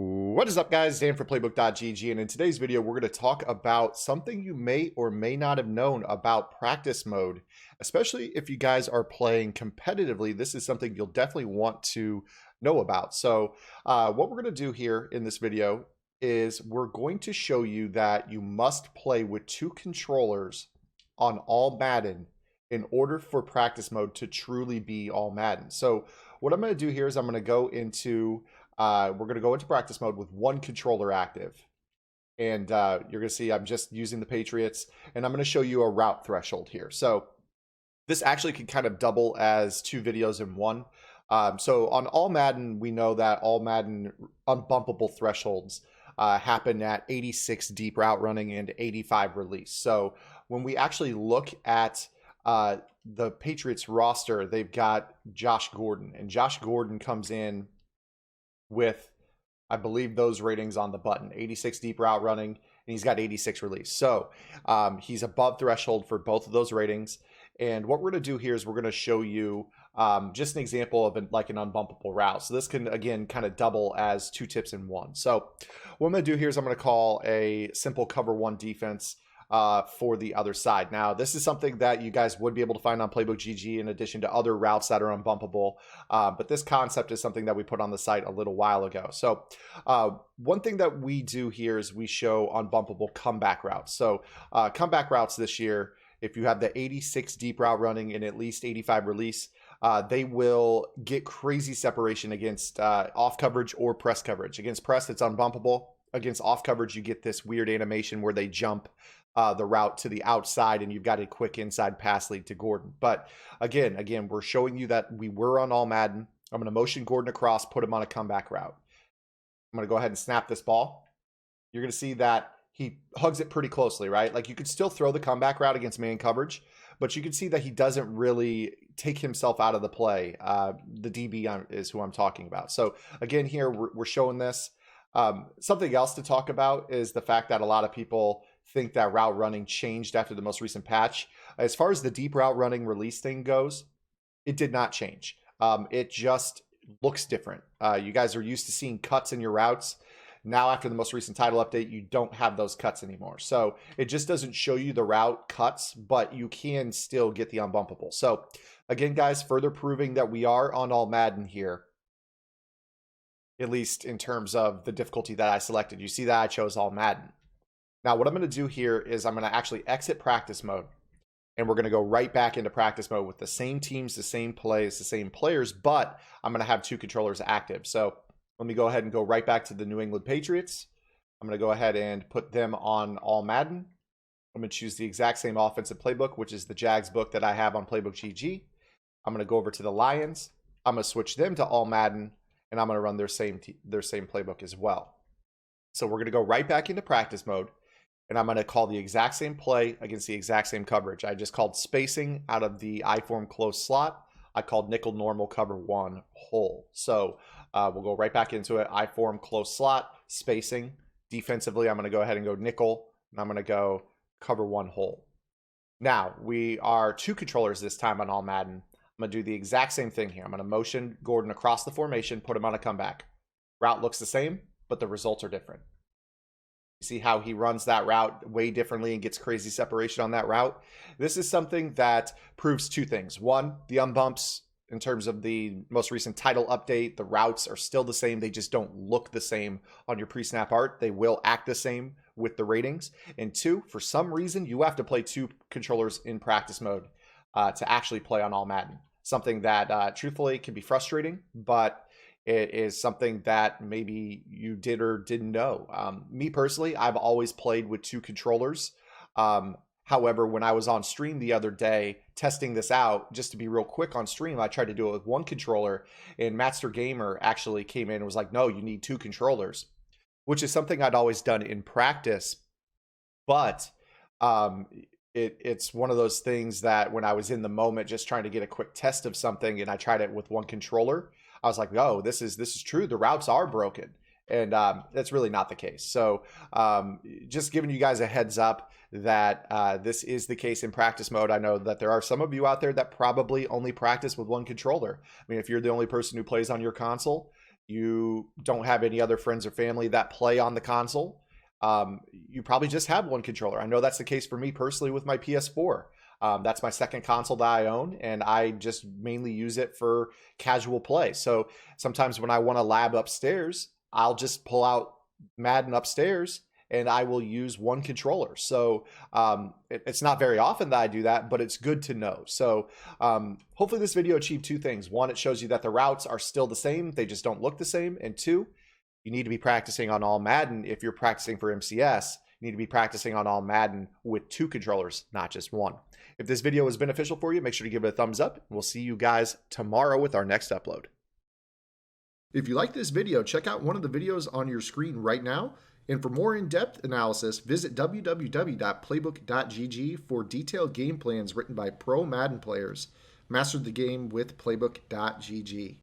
What is up, guys? Dan for Playbook.gg, and in today's video, we're going to talk about something you may or may not have known about practice mode, especially if you guys are playing competitively. This is something you'll definitely want to know about. So what we're going to do here in this video is we're going to show you that you must play with two controllers on All-Madden in order for practice mode to truly be All-Madden. So what I'm going to do here is I'm going to go into we're going to go into practice mode with one controller active. And you're going to see I'm just using the Patriots. And I'm going to show you a route threshold here. So this actually can kind of double as two videos in one. So on All-Madden, we know that All-Madden unbumpable thresholds happen at 86 deep route running and 85 release. So when we actually look at the Patriots roster, they've got Josh Gordon. And Josh Gordon comes in with, I believe, those ratings on the button: 86 deep route running, and he's got 86 release. So he's above threshold for both of those ratings. And what we're going to do here is we're going to show you just an example of like an unbumpable route. So this can, again, kind of double as two tips in one. So what I'm going to do here is I'm going to call a simple cover one defense for the other side. Now, this is something that you guys would be able to find on Playbook GG in addition to other routes that are unbumpable. But this concept is something that we put on the site a little while ago. So one thing that we do here is we show unbumpable comeback routes. So comeback routes this year, if you have the 86 deep route running and at least 85 release, they will get crazy separation against off coverage or press coverage. Against press, it's unbumpable. Against off coverage, you get this weird animation where they jump the route to the outside, and you've got a quick inside pass lead to Gordon. But again, we're showing you that we were on All-Madden. I'm going to motion Gordon across, put him on a comeback route. I'm going to go ahead and snap this ball. You're going to see that he hugs it pretty closely, right? Like, you could still throw the comeback route against man coverage, but you can see that he doesn't really take himself out of the play. The DB is who I'm talking about. So again, here we're showing this. Something else to talk about is the fact that a lot of people think that route running changed after the most recent patch. As far as the deep route running release thing goes, it did not change. It just looks different. You guys are used to seeing cuts in your routes. Now, after the most recent title update, you don't have those cuts anymore. So it just doesn't show you the route cuts, but you can still get the unbumpable. So again, guys, further proving that we are on All-Madden here, at least in terms of the difficulty that I selected. You see that I chose All-Madden. Now, what I'm going to do here is I'm going to actually exit practice mode, and we're going to go right back into practice mode with the same teams, the same plays, the same players, but I'm going to have two controllers active. So let me go ahead and go right back to the New England Patriots. I'm going to go ahead and put them on All-Madden. I'm going to choose the exact same offensive playbook, which is the Jags book that I have on Playbook GG. I'm going to go over to the Lions. I'm going to switch them to All-Madden, and I'm going to run their same playbook as well. So we're going to go right back into practice mode, and I'm going to call the exact same play against the exact same coverage. I just called spacing out of the I-form close slot. I called nickel normal cover one hole. So we'll go right back into it. I-form close slot, spacing. Defensively, I'm going to go ahead and go nickel, and I'm going to go cover one hole. Now, we are two controllers this time on All-Madden. I'm going to do the exact same thing here. I'm going to motion Gordon across the formation, put him on a comeback. Route looks the same, but the results are different. You see how he runs that route way differently and gets crazy separation on that route? This is something that proves two things. One, the unbumps in terms of the most recent title update, the routes are still the same. They just don't look the same on your pre-snap art. They will act the same with the ratings. And two, for some reason, you have to play two controllers in practice mode to actually play on All-Madden. Something that truthfully can be frustrating, but it is something that maybe you did or didn't know. Me personally, I've always played with two controllers. However, when I was on stream the other day testing this out, just to be real quick on stream, I tried to do it with one controller, and Master Gamer actually came in and was like, no, you need two controllers, which is something I'd always done in practice. But it's one of those things that when I was in the moment just trying to get a quick test of something and I tried it with one controller, I was like, oh, this is true. The routes are broken. And that's really not the case. So just giving you guys a heads up that this is the case in practice mode. I know that there are some of you out there that probably only practice with one controller. I mean, if you're the only person who plays on your console, you don't have any other friends or family that play on the console, you probably just have one controller. I know that's the case for me personally with my PS4. That's my second console that I own, and I just mainly use it for casual play. So sometimes when I want to lab upstairs, I'll just pull out Madden upstairs and I will use one controller. So it's not very often that I do that, but it's good to know. So hopefully this video achieved two things. One, it shows you that the routes are still the same. They just don't look the same. And two, you need to be practicing on All-Madden. If you're practicing for MCS, you need to be practicing on All-Madden with two controllers, not just one. If this video was beneficial for you, make sure to give it a thumbs up. We'll see you guys tomorrow with our next upload. If you like this video, check out one of the videos on your screen right now. And for more in-depth analysis, visit www.playbook.gg for detailed game plans written by pro Madden players. Master the game with playbook.gg.